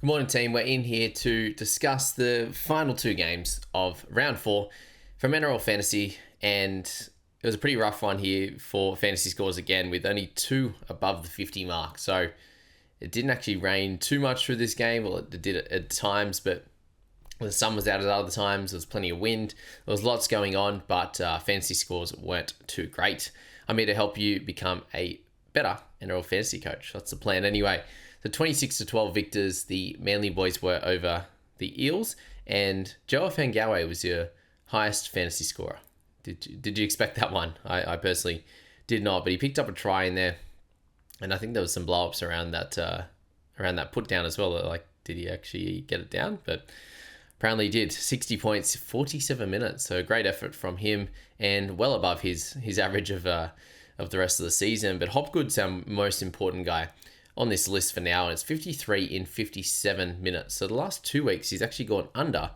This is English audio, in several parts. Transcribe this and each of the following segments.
Good morning, team. We're in here to discuss the final two games of round 4 from NRL Fantasy, and it was a pretty rough one here for fantasy scores again, with only 2 above the 50 mark. So it didn't actually rain too much through this game. Well, it did at times, but the sun was out at other times. There was plenty of wind. There was lots going on, but fantasy scores weren't too great. I'm here to help you become a better NRL fantasy coach. That's the plan anyway. The 26-12 victors, the Manly boys were over the Eels, and Joe Fangawe was your highest fantasy scorer. Did you expect that one? I personally did not, but he picked up a try in there, and I think there was some blow-ups around that put down as well. Like, did he actually get it down? But apparently he did. 60 points, 47 minutes. So a great effort from him, and well above his average of the rest of the season. But Hopgood's our most important guy on this list for now, and it's 53 in 57 minutes. So the last 2 weeks, he's actually gone under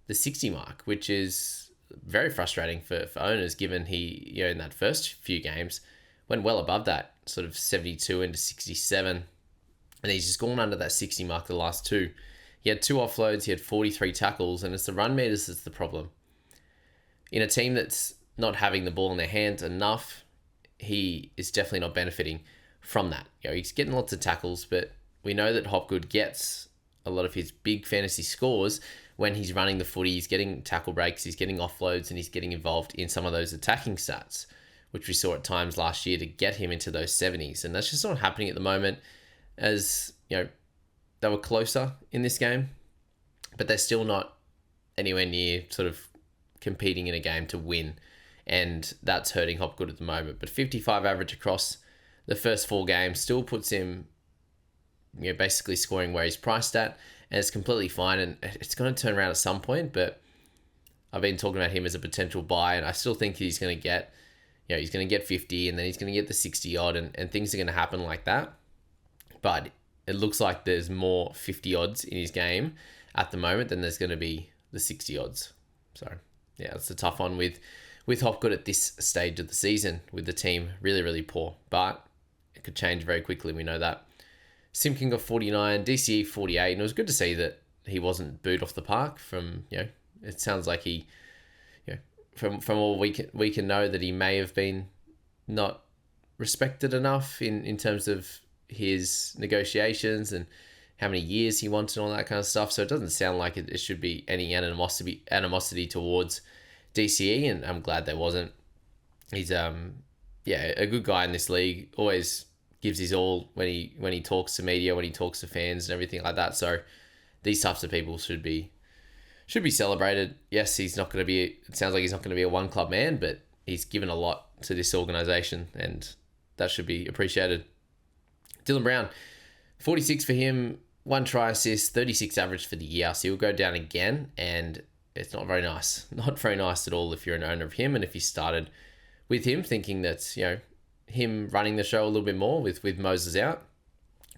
the 60 mark, which is very frustrating for owners, given he, in that first few games, went well above that, sort of 72 into 67, and he's just gone under that 60 mark the last 2. He had 2 offloads, he had 43 tackles, and it's the run meters that's the problem. In a team that's not having the ball in their hands enough, he is definitely not benefiting from that. He's getting lots of tackles, but we know that Hopgood gets a lot of his big fantasy scores when he's running the footy. He's getting tackle breaks, he's getting offloads, and he's getting involved in some of those attacking stats, which we saw at times last year to get him into those 70s. And that's just not happening at the moment, as they were closer in this game, but they're still not anywhere near sort of competing in a game to win. And that's hurting Hopgood at the moment. But 55 average across the first 4 games still puts him, basically scoring where he's priced at, and it's completely fine. And it's going to turn around at some point, but I've been talking about him as a potential buy, and I still think he's going to get, he's going to get 50, and then he's going to get the 60 odd, and things are going to happen like that. But it looks like there's more 50 odds in his game at the moment than there's going to be the 60 odds. So yeah, it's a tough one with Hopgood at this stage of the season, with the team really, really poor. But it could change very quickly, we know that. Simpkin got 49, DCE 48, and it was good to see that he wasn't booed off the park from, it sounds like he, from all we can know, that he may have been not respected enough in terms of his negotiations and how many years he wanted and all that kind of stuff. So it doesn't sound like it should be any animosity towards DCE, and I'm glad there wasn't. He's a good guy in this league. Always gives his all when he talks to media, when he talks to fans and everything like that. So these types of people should be celebrated. Yes, he's not going to be. It sounds like he's not going to be a one club man, but he's given a lot to this organization, and that should be appreciated. Dylan Brown, 46 for him, 1 try assist, 36 average for the year. So he'll go down again, and it's not very nice. Not very nice at all if you're an owner of him, and if you started with him thinking that, him running the show a little bit more with Moses out.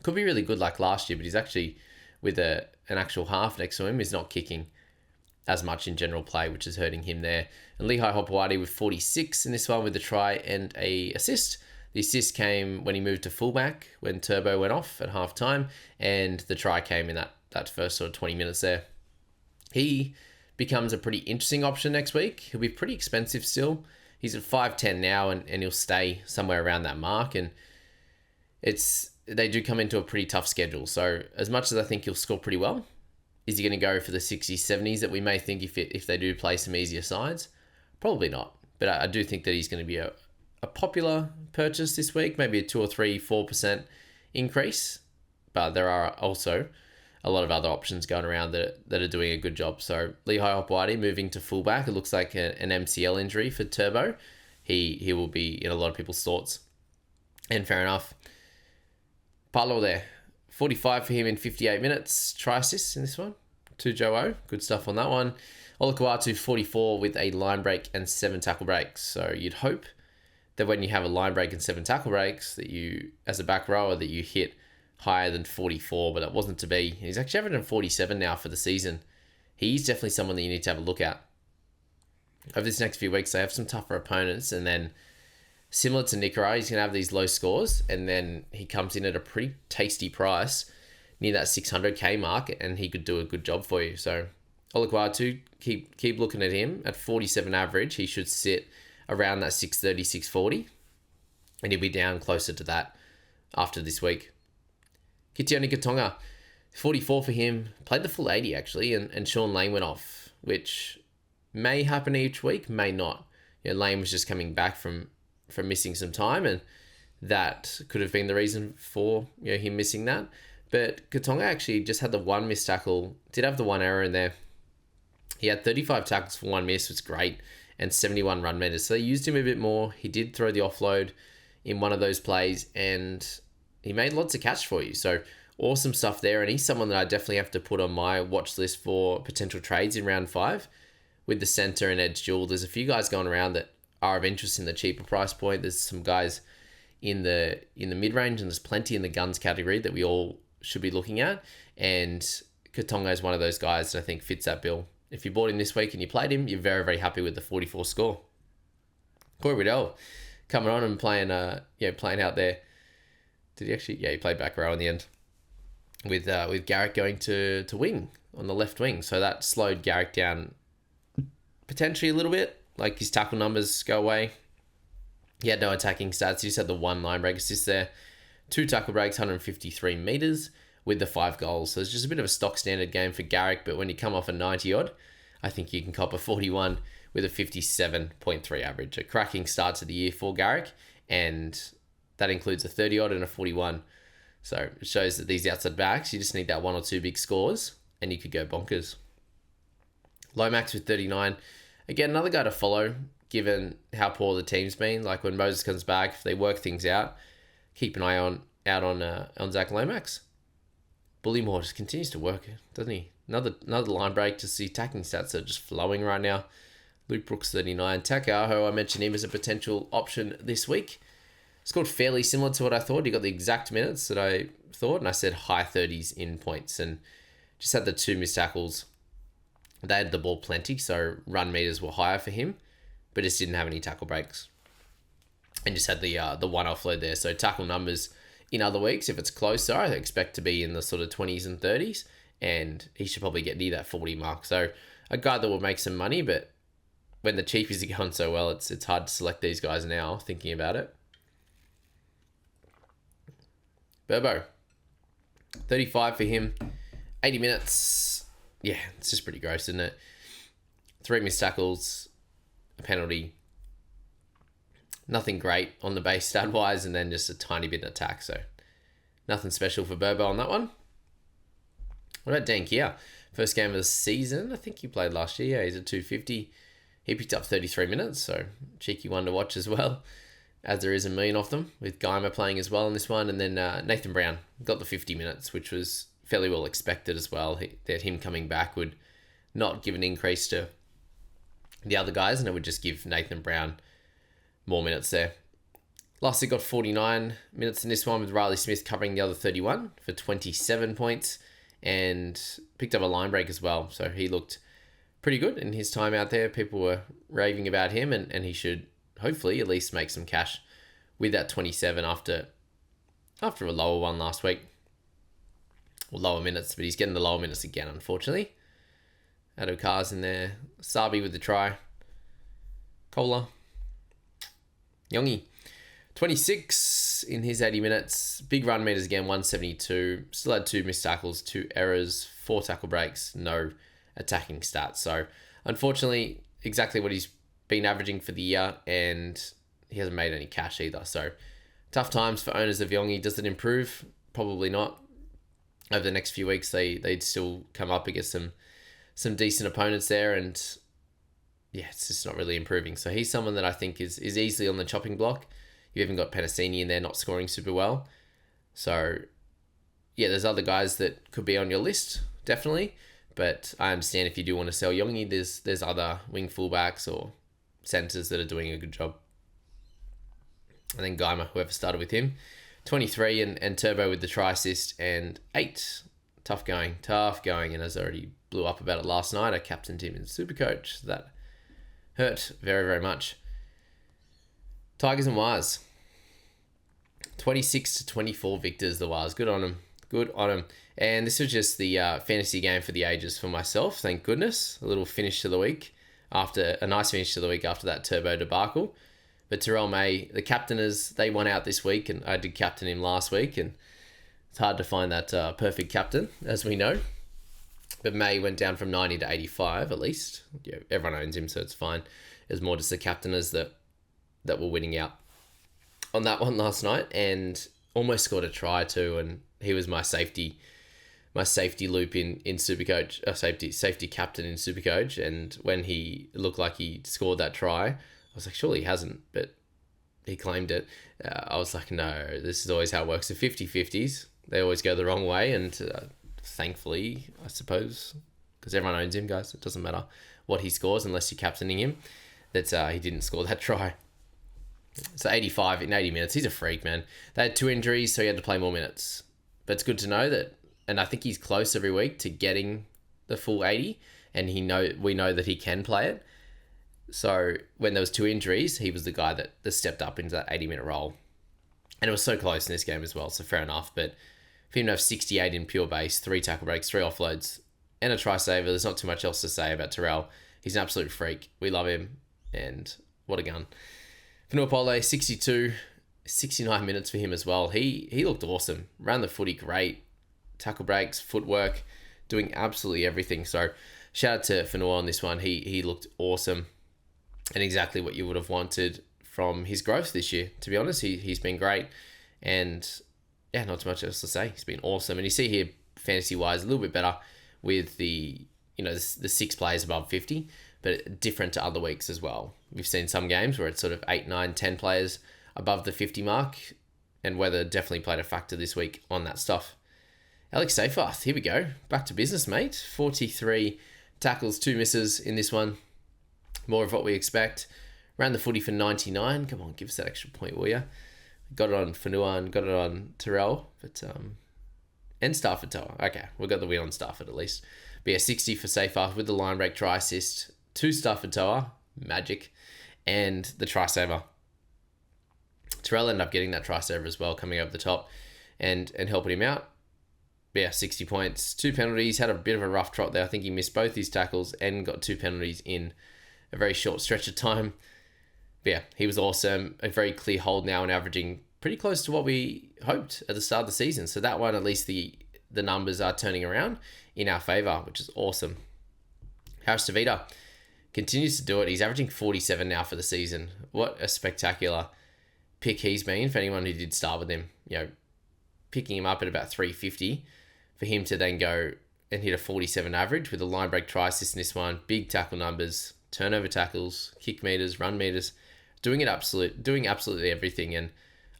Could be really good like last year, but he's actually, with an actual half next to him, is not kicking as much in general play, which is hurting him there. And Lehigh Hopewadi with 46 in this one with a try and a assist. The assist came when he moved to fullback, when Turbo went off at half time, and the try came in that first sort of 20 minutes there. He becomes a pretty interesting option next week. He'll be pretty expensive still. He's at 5'10 now, and he'll stay somewhere around that mark. And they do come into a pretty tough schedule. So as much as I think he'll score pretty well, is he going to go for the 60s, 70s that we may think if they do play some easier sides? Probably not. But I do think that he's going to be a popular purchase this week, maybe a 2 or 3, 4% increase. But there are also a lot of other options going around that are doing a good job. So Lehigh Hopewadi moving to fullback. It looks like an MCL injury for Turbo. He will be in a lot of people's thoughts. And fair enough. Palo there. 45 for him in 58 minutes. Try assists in this one to Joe O. Good stuff on that one. Olakuatu 44 with a line break and 7 tackle breaks. So you'd hope that when you have a line break and 7 tackle breaks, that you, as a back rower, that you hit higher than 44, but that wasn't to be. He's actually averaging 47 now for the season. He's definitely someone that you need to have a look at. Over this next few weeks, they have some tougher opponents, and then similar to Nikora, he's going to have these low scores, and then he comes in at a pretty tasty price near that 600k mark, and he could do a good job for you. So Olaquatu, keep looking at him. At 47 average, he should sit around that 630, 640, and he'll be down closer to that after this week. Kitione Katonga, 44 for him. Played the full 80 actually, and Sean Lane went off, which may happen each week, may not. Lane was just coming back from missing some time, and that could have been the reason for him missing that. But Katonga actually just had the one missed tackle, did have the one error in there. He had 35 tackles for one miss, which was great, and 71 run meters. So they used him a bit more. He did throw the offload in one of those plays, and he made lots of catch for you. So awesome stuff there, and he's someone that I definitely have to put on my watch list for potential trades in round 5 with the center and edge duel. There's a few guys going around that are of interest in the cheaper price point. There's some guys in the mid-range, and there's plenty in the guns category that we all should be looking at, and Katonga is one of those guys that I think fits that bill. If you bought him this week and you played him, you're very, very happy with the 44 score. Corey Riddell coming on and playing out there. Did he actually? Yeah, he played back row in the end with Garrick going to wing on the left wing. So that slowed Garrick down potentially a little bit. Like his tackle numbers go away. He had no attacking stats. He just had the 1 line break assist there. 2 tackle breaks, 153 meters with the 5 goals. So it's just a bit of a stock standard game for Garrick. But when you come off a 90 odd, I think you can cop a 41 with a 57.3 average. A cracking start to the year for Garrick. And that includes a 30 odd and a 41. So it shows that these outside backs, you just need that 1 or 2 big scores and you could go bonkers. Lomax with 39. Again, another guy to follow, given how poor the team's been. Like when Moses comes back, if they work things out, keep an eye out on Zach Lomax. Bullymore just continues to work, doesn't he? Another line break. Just the attacking stats are just flowing right now. Luke Brooks 39. Takaho, I mentioned him as a potential option this week. Scored fairly similar to what I thought. He got the exact minutes that I thought, and I said high 30s in points, and just had the 2 missed tackles. They had the ball plenty, so run meters were higher for him, but just didn't have any tackle breaks. And just had the 1 offload there. So tackle numbers in other weeks, if it's closer, I expect to be in the sort of 20s and 30s, and he should probably get near that 40 mark. So a guy that will make some money, but when the cheapies are going so well, it's hard to select these guys now, thinking about it. Burbo, 35 for him, 80 minutes. Yeah, it's just pretty gross, isn't it? 3 missed tackles, a penalty. Nothing great on the base stat-wise, and then just a tiny bit in attack. So nothing special for Burbo on that one. What about Dan Kia? First game of the season. I think he played last year. Yeah, he's at 250. He picked up 33 minutes, so cheeky one to watch as well, as there is a million of them, with Geimer playing as well in this one. And then Nathan Brown got the 50 minutes, which was fairly well expected as well, that him coming back would not give an increase to the other guys, and it would just give Nathan Brown more minutes there. Lastly, got 49 minutes in this one, with Riley Smith covering the other 31 for 27 points, and picked up a line break as well. So he looked pretty good in his time out there. People were raving about him, and he should hopefully at least make some cash with that 27 after a lower one last week. Or lower minutes, but he's getting the lower minutes again, unfortunately. Adokar's in there. Sabi with the try. Kohler. Yongi, 26 in his 80 minutes. Big run meters again, 172. Still had 2 missed tackles, 2 errors, 4 tackle breaks, no attacking stats. So, unfortunately, exactly what he's been averaging for the year, and he hasn't made any cash either. So, tough times for owners of Yongi. Does it improve? Probably not. Over the next few weeks, they'd still come up against some decent opponents there, and yeah, it's just not really improving. So he's someone that I think is easily on the chopping block. You even got Penasini in there not scoring super well. So yeah, there's other guys that could be on your list, definitely. But I understand if you do want to sell Yongi, there's other wing fullbacks or centers that are doing a good job. And then Geimer, whoever started with him. 23 and Turbo with the try assist, and 8. Tough going. And as I already blew up about it last night, I captained him in supercoach. So that hurt very, very much. Tigers and Wires. 26-24 victors, the Wires. Good on them. Good on him. And this was just the fantasy game for the ages for myself, thank goodness. A little finish to the week after a nice finish to the week after that turbo debacle. But Terrell May, the captainers, they won out this week, and I did captain him last week, and it's hard to find that perfect captain, as we know. But May went down from 90 to 85, at least. Yeah, everyone owns him, so it's fine. It was more just the captainers that were winning out on that one last night, and almost scored a try too, and he was my safety loop in Supercoach, safety captain in Supercoach, and when he looked like he scored that try, I was like, surely he hasn't, but he claimed it. I was like, no, this is always how it works. The 50-50s, they always go the wrong way, and thankfully, I suppose, because everyone owns him, guys, it doesn't matter what he scores unless you're captaining him, that he didn't score that try. So 85 in 80 minutes, he's a freak, man. They had 2 injuries, so he had to play more minutes. But it's good to know that, and I think he's close every week to getting the full 80, and we know that he can play it. So when there was 2 injuries, he was the guy that stepped up into that 80-minute role. And it was so close in this game as well, so fair enough. But for him to have 68 in pure base, 3 tackle breaks, 3 offloads, and a try saver, there's not too much else to say about Terrell. He's an absolute freak. We love him, and what a gun. Fanua 62, 69 minutes for him as well. He looked awesome. Ran the footy great. Tackle breaks, footwork, doing absolutely everything. So shout out to Fanua on this one. He looked awesome and exactly what you would have wanted from his growth this year. To be honest, he's been great. And yeah, not too much else to say. He's been awesome. And you see here, fantasy-wise, a little bit better with the 6 players above 50, but different to other weeks as well. We've seen some games where it's sort of 8, 9, 10 players above the 50 mark, and weather definitely played a factor this week on that stuff. Alex Seyfarth, here we go. Back to business, mate. 43 tackles, 2 misses in this one. More of what we expect. Ran the footy for 99. Come on, give us that extra point, will you? Got it on Fanua and got it on Terrell, and Stafford Toa. Okay, we got the win on Stafford at least. But yeah, 60 for Seyfarth with the line break try assist. 2 Stafford Toa, magic, and the try saver. Terrell ended up getting that try saver as well, coming over the top and helping him out. But yeah, 60 points, 2 penalties, had a bit of a rough trot there. I think he missed both his tackles and got 2 penalties in a very short stretch of time. But yeah, he was awesome. A very clear hold now and averaging pretty close to what we hoped at the start of the season. So that one, at least the numbers are turning around in our favour, which is awesome. Harris Tavita continues to do it. He's averaging 47 now for the season. What a spectacular pick he's been for anyone who did start with him. Picking him up at about 350 for him to then go and hit a 47 average with a line break try assist in this one. Big tackle numbers, turnover tackles, kick meters, run meters, doing absolutely everything. And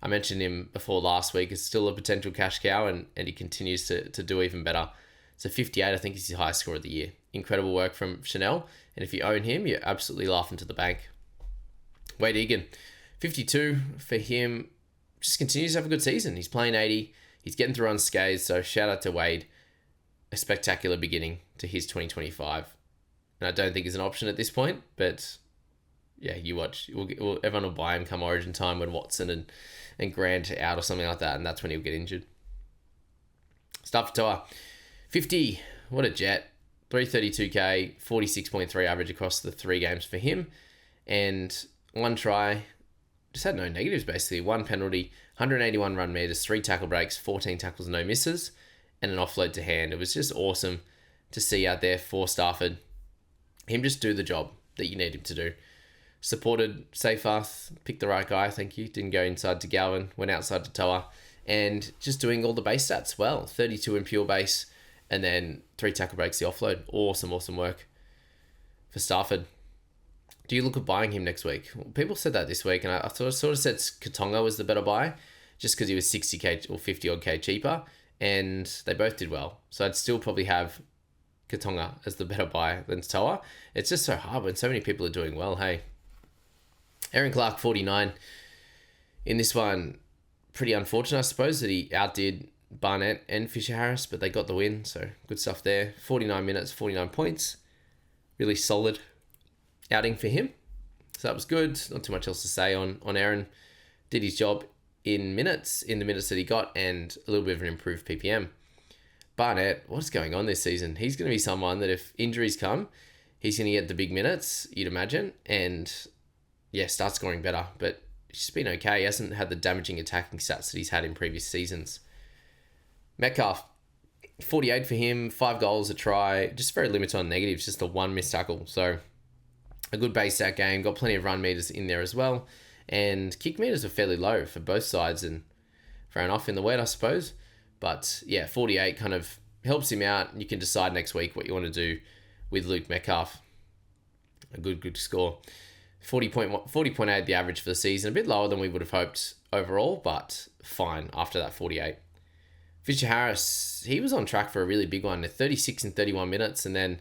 I mentioned him before last week as still a potential cash cow, and he continues to do even better. So 58, I think, is his highest score of the year. Incredible work from Chanel. And if you own him, you're absolutely laughing to the bank. Wade Egan, 52 for him. Just continues to have a good season. He's playing 80. He's getting through unscathed. So shout out to Wade. A spectacular beginning to his 2025. And I don't think is an option at this point. But yeah, you watch. Everyone will buy him come Origin time when Watson and Grant are out or something like that. And that's when he'll get injured. Stafford Toa, 50. What a jet. 332k, 46.3 average across the 3 games for him. And 1 try. Just had no negatives, basically. 1 penalty, 181 run meters, 3 tackle breaks, 14 tackles, no misses, and an offload to hand. It was just awesome to see out there for Stafford. Him just do the job that you need him to do. Supported Seyfarth, picked the right guy, thank you. Didn't go inside to Galvin, went outside to Toa, and just doing all the base stats well. 32 in pure base, and then 3 tackle breaks, the offload. Awesome work for Stafford. Do you look at buying him next week? Well, people said that this week, and I sort of said Katonga was the better buy, just because he was 60k or 50 odd k cheaper, and they both did well. So I'd still probably have Katonga as the better buy than Toa. It's just so hard when so many people are doing well. Hey, Aaron Clark, 49. In this one, pretty unfortunate, I suppose, that he outdid Barnett and Fisher Harris, but they got the win, so good stuff there. 49 minutes, 49 points. Really solid outing for him. So that was good. Not too much else to say on Aaron. Did his job in minutes, in the minutes that he got, and a little bit of an improved PPM. Barnett, what's going on this season? He's going to be someone that if injuries come, he's going to get the big minutes, you'd imagine, and start scoring better. But he's just been okay. He hasn't had the damaging attacking stats that he's had in previous seasons. Metcalf, 48 for him, 5 goals, a try, just very limited on negatives, just the 1 missed tackle. So a good base stat game, got plenty of run meters in there as well. And kick meters are fairly low for both sides, and fair enough in the wet, I suppose. But 48 kind of helps him out. You can decide next week what you want to do with Luke Metcalf. A good score. 40.8 the average for the season. A bit lower than we would have hoped overall, but fine after that 48. Fisher Harris, he was on track for a really big one, 36 and 31 minutes, and then,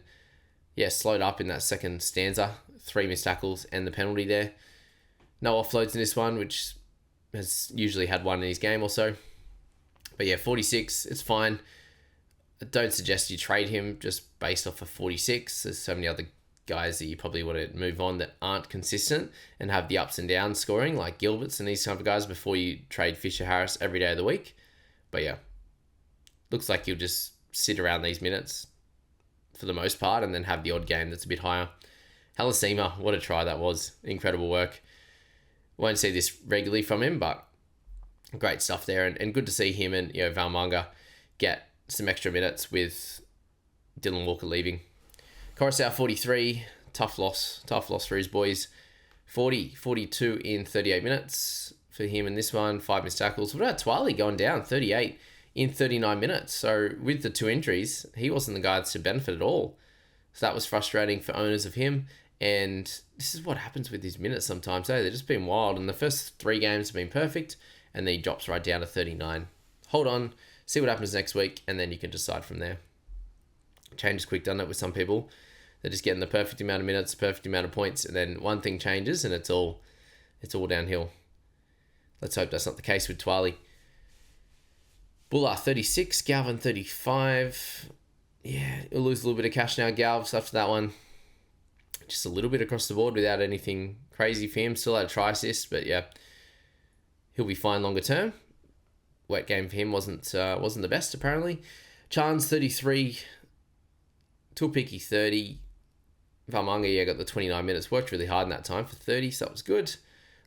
slowed up in that second stanza. 3 missed tackles and the penalty there. No offloads in this one, which has usually had one in his game or so. But 46, it's fine. I don't suggest you trade him just based off of 46. There's so many other guys that you probably want to move on that aren't consistent and have the ups and downs scoring, like Gilberts and these type of guys, before you trade Fisher Harris every day of the week. But looks like you'll just sit around these minutes for the most part and then have the odd game that's a bit higher. Halasima, what a try that was. Incredible work. Won't see this regularly from him, but great stuff there. And good to see him and Valmonga get some extra minutes with Dylan Walker leaving. Coruscant, 43. Tough loss for his boys. 42 in 38 minutes for him in this one. 5 missed tackles. What about Twiley going down? 38 in 39 minutes. So with the 2 injuries, he wasn't the guy to benefit at all. So that was frustrating for owners of him. And this is what happens with his minutes sometimes. They've just been wild. And the first 3 games have been perfect. And then he drops right down to 39. Hold on. See what happens next week. And then you can decide from there. Change is quick, doesn't it, with some people? They're just getting the perfect amount of minutes, perfect amount of points. And then one thing changes and it's all downhill. Let's hope that's not the case with Twiley. Buller, 36. Galvin, 35. He'll lose a little bit of cash now, Galvs, after that one. Just a little bit across the board without anything crazy for him. Still had a try assist, but he'll be fine longer term. Wet game for him wasn't the best, apparently. Chance, 33. Tulpiki, 30. Valmonga, got the 29 minutes. Worked really hard in that time for 30, so that was good.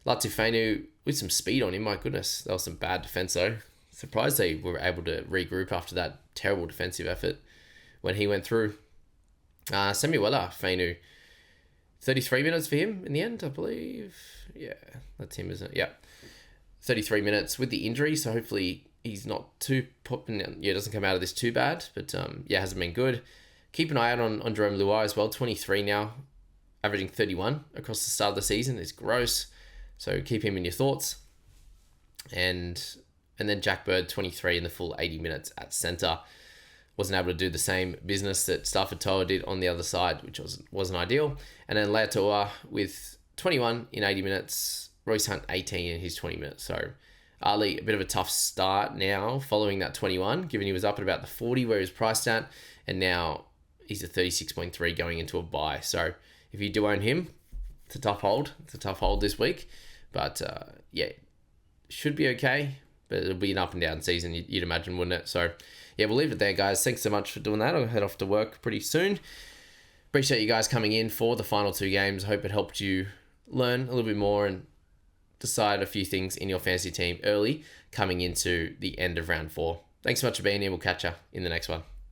Latufenu, with some speed on him, my goodness. That was some bad defense, though. Surprised they were able to regroup after that terrible defensive effort when he went through. Samuela Fainu, 33 minutes for him in the end, I believe. That's him, isn't it? Yeah. 33 minutes with the injury, so hopefully he's not too popping. Doesn't come out of this too bad, but hasn't been good. Keep an eye out on Jerome Luai as well. 23 now, averaging 31 across the start of the season. It's gross, so keep him in your thoughts. And then Jack Bird, 23 in the full 80 minutes at centre. Wasn't able to do the same business that Stafford Toa did on the other side, which wasn't ideal. And then Leatoa with 21 in 80 minutes. Royce Hunt, 18 in his 20 minutes. So Ali, a bit of a tough start now following that 21, given he was up at about the 40 where he was priced at. And now he's at 36.3 going into a buy. So if you do own him, it's a tough hold. It's a tough hold this week. But should be okay. But it'll be an up and down season, you'd imagine, wouldn't it? So, we'll leave it there, guys. Thanks so much for doing that. I'll head off to work pretty soon. Appreciate you guys coming in for the final 2 games. I hope it helped you learn a little bit more and decide a few things in your fantasy team early coming into the end of round 4. Thanks so much for being here. We'll catch you in the next one.